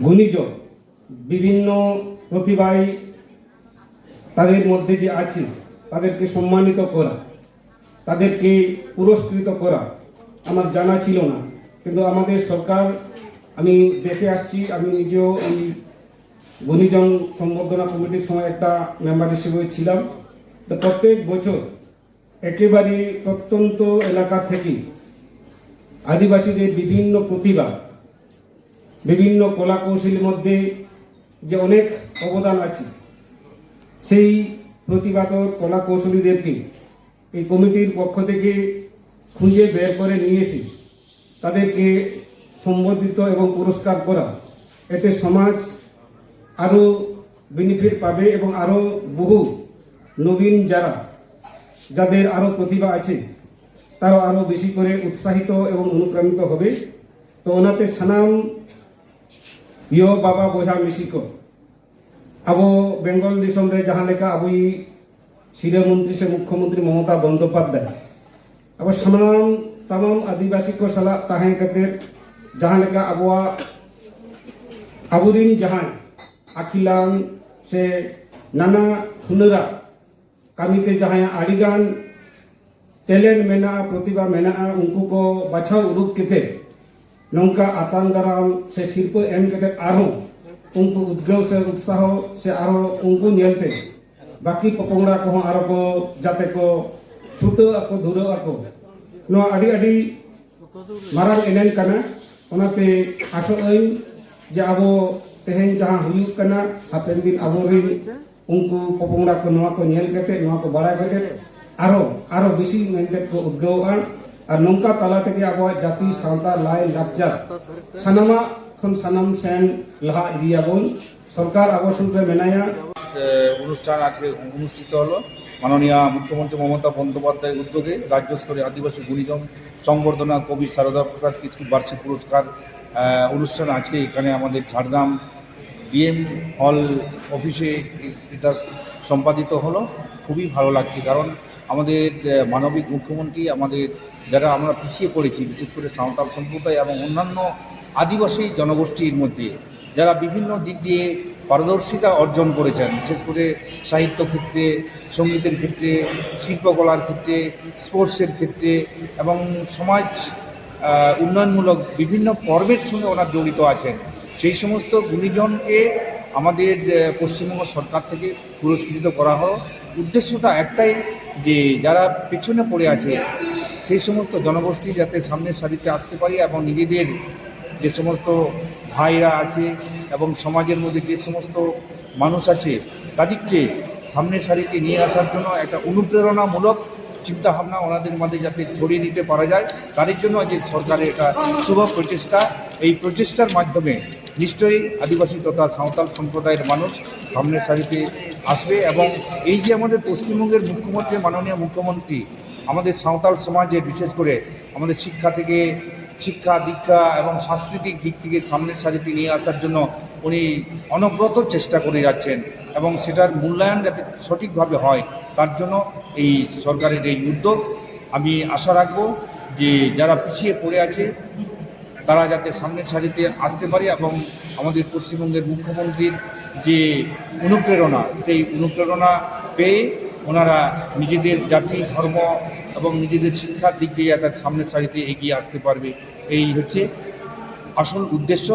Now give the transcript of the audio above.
গুণীজন বিভিন্ন প্রতিভায় তাদের মধ্যে যে আছে তাদেরকে সম্মানিত করা, তাদেরকে পুরস্কৃত করা আমার জানা ছিল না। কিন্তু আমাদের সরকার, আমি দেখে আসছি, আমি নিজেও এই গুণীজন সম্বর্ধনা কমিটির সময় একটা মেম্বার হিসেবে ছিলাম। তো প্রত্যেক বছর একেবারে প্রত্যন্ত এলাকা থেকে আদিবাসীদের বিভিন্ন প্রতিভা, বিভিন্ন কলা কৌশলের মধ্যে যে অনেক অবদান আছে, সেই প্রতিভাত কলা কৌশলীদেরকে এই কমিটির পক্ষ থেকে খুঁজে বের করে নিয়ে এসে তাদেরকে সম্বোধিত এবং পুরস্কার করা, এতে সমাজ আরও বেনিফিট পাবে এবং আরও বহু নবীন যাদের আরও প্রতিভা আছে তারা আরও বেশি করে উৎসাহিত এবং অনুপ্রাণিত হবে। তো ওনাতে সানাম ইয় বাবা বয়হা মিশিক আবো বেঙ্গল दिसम रे जहाँ लेका अबई शिरा मंत्री से मुख्यमंत्री ममता बंदोपाध्याय अब सामान तमाम आदिवासी को सलाह ताहें कते जहाँ लेका अबवा अबुरीन जहाँ अखिलान से नाना हुनरा कमीते जहाँ आड़ीगान टैलेंट मेना प्रतिभा मेना उनको को बचाव उरुक केते नौका आतान दाराम से शिल्प एम केते आरो उनको उद्गव से उत्साह से आरो उनको नियलते बाकी पपोंगड़ा को आरो को जाते को छुटो ako धुरो ako नो अड़ी अड़ी माराम एनेन कना ओनाते आसो अइन जे आबो तेहेन जहां हुयुक कना हापेन दिन आबो रिन उनको पपोंगड़ा को नवा को नियल केते नवा को बड़ा केते आरो बेसी मेनते को उद्गव और नौका ताला तेगे आबो जाति सावता लाई लाकचार सानामा সানাম সেন লাহা ইদিয়াবন সরকার আবাসনকে মেনায়া অনুষ্ঠান আজকে অনুষ্ঠিত হলো। মাননীয় মুখ্যমন্ত্রী মমতা বন্দ্যোপাধ্যায়ের উদ্যোগে রাজ্য স্তরে আদিবাসী গুণীজন সংবর্ধনা কবি সারদা প্রসাদ কৃষ্টি বার্ষিক পুরস্কার অনুষ্ঠান আজকে এখানে আমাদের ঝাড়গ্রাম ডিএম হল অফিসে এটা সম্পাদিত হলো। খুবই ভালো লাগছে, কারণ আমাদের মানবিক মুখ্যমন্ত্রী আমাদের যারা আমরা পিছিয়ে পড়েছি, বিশেষ করে সাঁওতাল সম্প্রদায় এবং অন্যান্য আদিবাসী জনগোষ্ঠীর মধ্যে যারা বিভিন্ন দিক দিয়ে পারদর্শিতা অর্জন করেছেন, বিশেষ করে সাহিত্য ক্ষেত্রে, সঙ্গীতের ক্ষেত্রে, শিল্পকলার ক্ষেত্রে, স্পোর্টসের ক্ষেত্রে এবং সমাজ উন্নয়নমূলক বিভিন্ন পর্বের সঙ্গে ওনারা জড়িত আছেন। সেই সমস্ত গুণীজনকে আমাদের পশ্চিমবঙ্গ সরকার থেকে পুরস্কৃত করা হলো। উদ্দেশ্যটা একটাই, যে যারা পেছনে পড়ে আছে সেই সমস্ত জনগোষ্ঠী যাতে সামনের সারিতে আসতে পারি এবং নিজেদের যে সমস্ত ভাইরা আছে এবং সমাজের মধ্যে যে সমস্ত মানুষ আছে তাদেরকে সামনের সারিতে নিয়ে আসার জন্য একটা অনুপ্রেরণামূলক চিন্তাভাবনা ওনাদের মধ্যে যাতে ছড়িয়ে দিতে পারা যায়, তাদের জন্য যে সরকারের একটা শুভ প্রচেষ্টা। এই প্রচেষ্টার মাধ্যমে নিশ্চয়ই আদিবাসী তথা সাঁওতাল সম্প্রদায়ের মানুষ সামনের সারিতে আসবে এবং এই যে আমাদের পশ্চিমবঙ্গের মুখ্যমন্ত্রী, মাননীয় মুখ্যমন্ত্রী আমাদের সাঁওতাল সমাজে বিশেষ করে আমাদের শিক্ষা দীক্ষা এবং সাংস্কৃতিক দিক থেকে সামনের সারিতে নিয়ে আসার জন্য উনি অনবরত চেষ্টা করে যাচ্ছেন এবং সেটার মূল্যায়ন যাতে সঠিকভাবে হয় তার জন্য এই সরকারের এই উদ্যোগ। আমি আশা রাখব যে যারা পিছিয়ে পড়ে আছে তারা যাতে সামনের সারিতে আসতে পারে এবং আমাদের পশ্চিমবঙ্গের মুখ্যমন্ত্রীর যে অনুপ্রেরণা, সেই অনুপ্রেরণা পেয়ে ওনারা নিজেদের জাতি, ধর্ম এবং নিজেদের শিক্ষার দিক দিয়ে তার সামনের সারিতে এগিয়ে আসতে পারবে। এই হচ্ছে আসল উদ্দেশ্য।